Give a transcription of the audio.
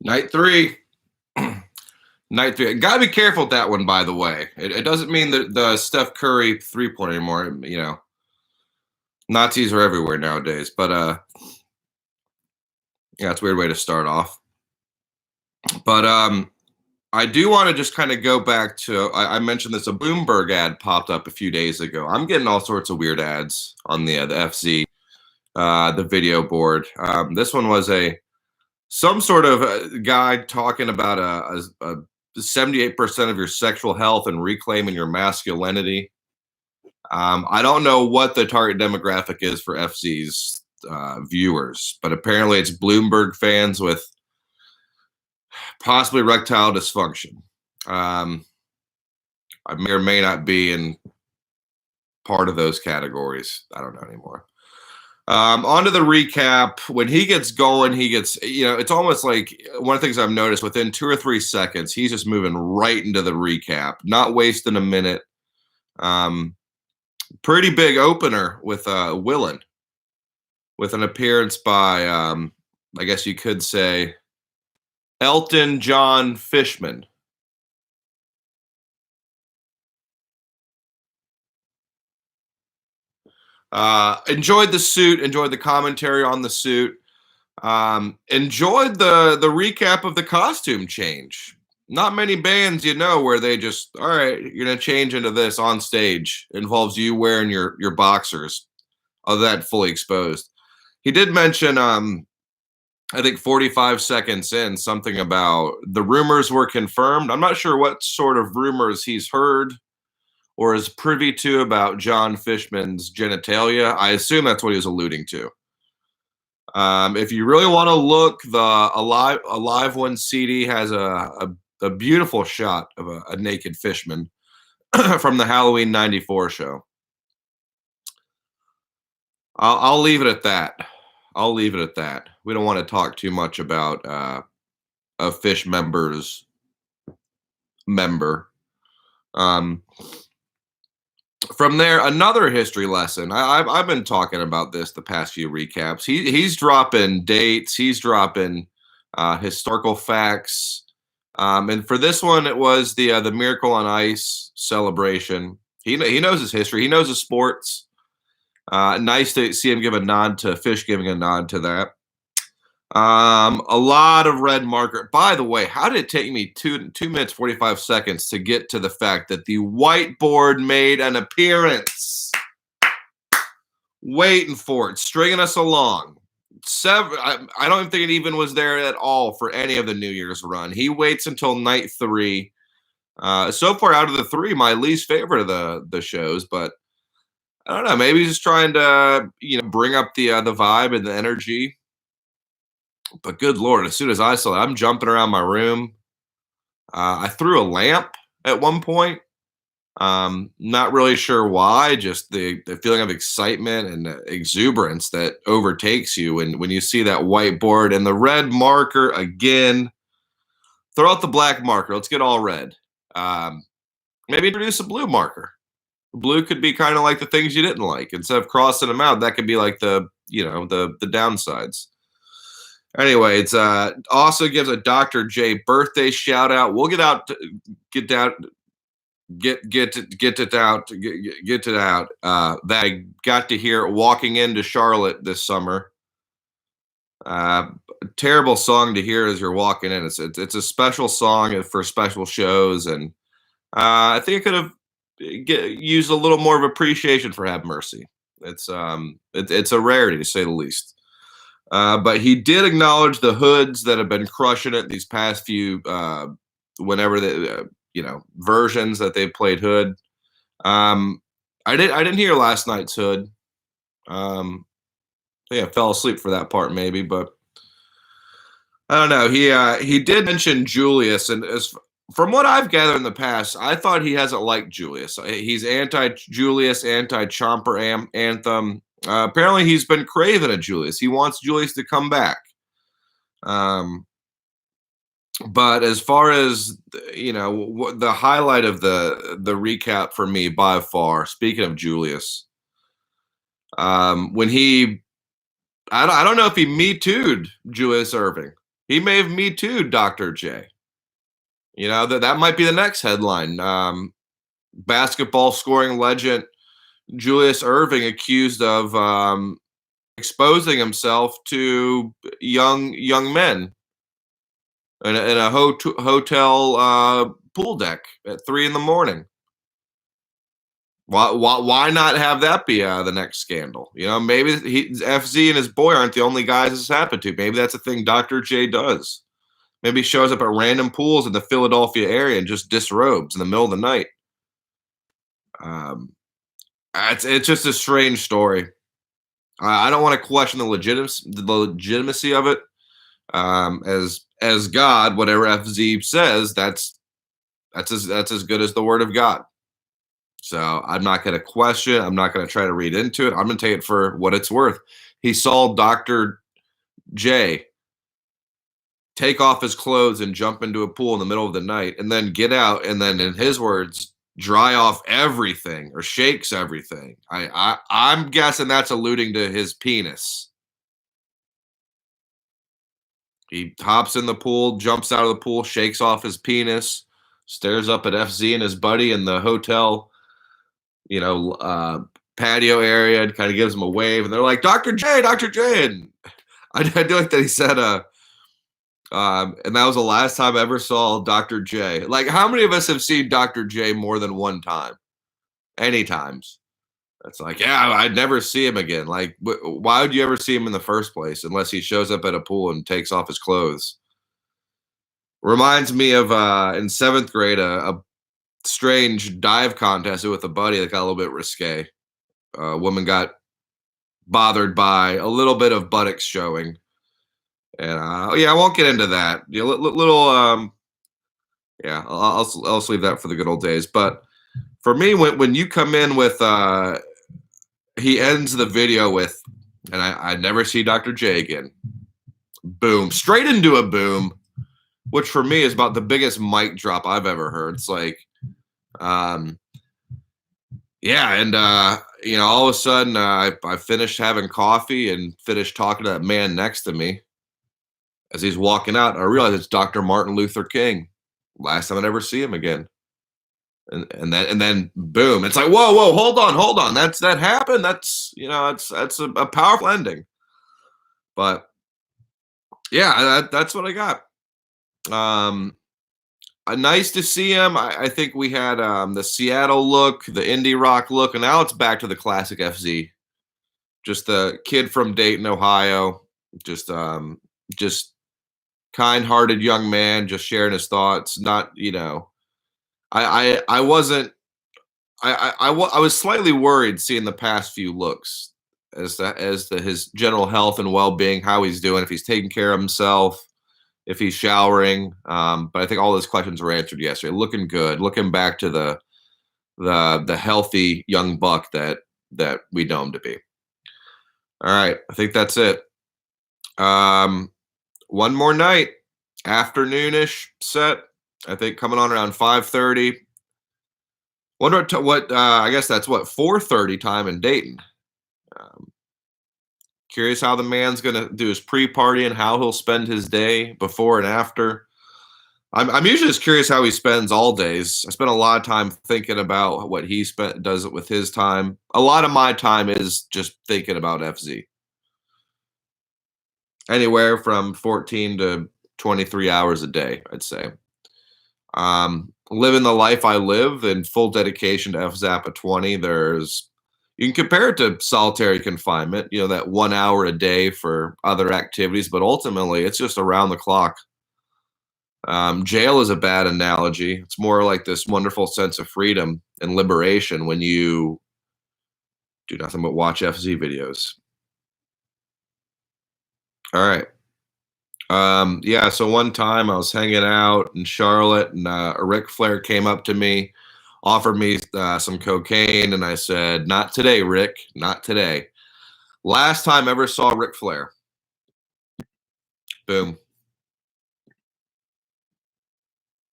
Night three. Night three. Gotta be careful with that one, by the way. It doesn't mean that the Steph Curry 3-point anymore. Nazis are everywhere nowadays. But yeah, it's a weird way to start off. But I do want to just kind of go back to I mentioned this. A Bloomberg ad popped up a few days ago. I'm getting all sorts of weird ads on the FZ, the video board. This one was some sort of guy talking about a 78% of your sexual health and reclaiming your masculinity. I don't know what the target demographic is for FZ's viewers, but apparently it's Bloomberg fans with possibly erectile dysfunction. I may or may not be in part of those categories. I don't know anymore. On to the recap. When he gets going, it's almost like one of the things I've noticed within 2 or 3 seconds, he's just moving right into the recap, not wasting a minute. Pretty big opener with Willin, with an appearance by, I guess you could say, Elton John Fishman. Enjoyed the suit, enjoyed the commentary on the suit, enjoyed the recap of the costume change. Not many bands, where they just, all right, you're gonna change into this on stage. It involves you wearing your boxers, other than fully exposed. He did mention, I think 45 seconds in, something about the rumors were confirmed. I'm not sure what sort of rumors he's heard or is privy to about John Fishman's genitalia. I assume that's what he was alluding to. If you really want to look, the Alive One CD has a beautiful shot of a naked Fishman from the Halloween '94 show. I'll leave it at that. I'll leave it at that. We don't want to talk too much about a Phish member's member. From there, another history lesson. I've been talking about this the past few recaps. He's dropping dates. He's dropping historical facts. And for this one, it was the Miracle on Ice celebration. He knows his history. He knows his sports. Nice to see him give a nod to Phish, giving a nod to that. A lot of red marker. By the way, how did it take me 2 minutes 45 seconds to get to the fact that the whiteboard made an appearance? Waiting for it, stringing us along. I don't even think it even was there at all for any of the New Year's run. He waits until night 3. So far out of the 3, my least favorite of the shows, but I don't know. Maybe he's just trying to, bring up the vibe and the energy. But good Lord, as soon as I saw it, I'm jumping around my room. I threw a lamp at one point. Not really sure why. Just the feeling of excitement and exuberance that overtakes you when you see that whiteboard and the red marker again. Throw out the black marker. Let's get all red. Maybe introduce a blue marker. Blue could be kind of like the things you didn't like. Instead of crossing them out, that could be like the downsides. Anyway, it's also gives a Dr. J birthday shout out. We'll get it out. That I got to hear walking into Charlotte this summer. Terrible song to hear as you're walking in. It's a special song for special shows, and I think it could have used a little more of appreciation for Have Mercy. It's a rarity to say the least. But he did acknowledge the hoods that have been crushing it these past few, whenever the versions that they've played hood. I didn't hear last night's hood. I think I fell asleep for that part maybe, but I don't know. He did mention Julius, and from what I've gathered in the past, I thought he hasn't liked Julius. He's anti-Julius, anti-Chomper Anthem. Apparently, he's been craving a Julius. He wants Julius to come back. But as far as the highlight of the recap for me by far, speaking of Julius, when I don't know if he Me Too'd Julius Irving. He may have Me Too Dr. J. You know, that might be the next headline. Basketball scoring legend Julius Erving accused of exposing himself to young men in a hotel pool deck at 3 in the morning. Why not have that be the next scandal? You know, maybe FZ and his boy aren't the only guys this happened to. Maybe that's a thing Dr. J does. Maybe he shows up at random pools in the Philadelphia area and just disrobes in the middle of the night. It's just a strange story. I don't want to question the legitimacy of it. As God, whatever FZ says, that's as good as the word of God. So I'm not going to question. I'm not going to try to read into it. I'm going to take it for what it's worth. He saw Dr. J take off his clothes and jump into a pool in the middle of the night and then get out and then, in his words, dry off everything or shakes everything. I'm guessing that's alluding to his penis. He hops in the pool, jumps out of the pool, shakes off his penis, stares up at FZ and his buddy in the hotel, patio area, and kind of gives him a wave. And they're like, Dr. J, Dr. J. And I do like that he said, and that was the last time I ever saw Dr. J. Like, how many of us have seen Dr. J more than one time? Any times. It's like, yeah, I'd never see him again. Like, why would you ever see him in the first place unless he shows up at a pool and takes off his clothes? Reminds me of in 7th grade, a strange dive contest with a buddy that got a little bit risque. A woman got bothered by a little bit of buttocks showing. And I won't get into that. I'll leave that for the good old days. But for me, when you come in with, he ends the video with, and I never see Dr. J again. Boom, straight into a boom, which for me is about the biggest mic drop I've ever heard. It's like, all of a sudden I finished having coffee and finished talking to that man next to me. As he's walking out, I realize it's Dr. Martin Luther King. Last time I'd ever see him again. And then boom, it's like, whoa, hold on. That happened. That's a powerful ending. But yeah, that's what I got. Nice to see him. I think we had the Seattle look, the indie rock look, and now it's back to the classic FZ. Just the kid from Dayton, Ohio. Just kind-hearted young man, just sharing his thoughts. Not, I was slightly worried seeing the past few looks as to his general health and well-being, how he's doing, if he's taking care of himself, if he's showering. But I think all those questions were answered yesterday. Looking good, looking back to the healthy young buck that we know him to be. All right, I think that's it. One more night, afternoonish set. I think coming on around 5:30. Wonder what I guess that's what 4:30 time in Dayton. Curious how the man's gonna do his pre-party and how he'll spend his day before and after. I'm usually just curious how he spends all days. I spend a lot of time thinking about what he does with his time. A lot of my time is just thinking about FZ. Anywhere from 14 to 23 hours a day, I'd say. Living the life I live in full dedication to FZappa20. You can compare it to solitary confinement, that 1 hour a day for other activities, but ultimately it's just around the clock. Jail is a bad analogy. It's more like this wonderful sense of freedom and liberation when you do nothing but watch FZ videos. All right. So one time I was hanging out in Charlotte and Ric Flair came up to me, offered me some cocaine, and I said, not today, Rick, not today. Last time I ever saw Ric Flair. Boom.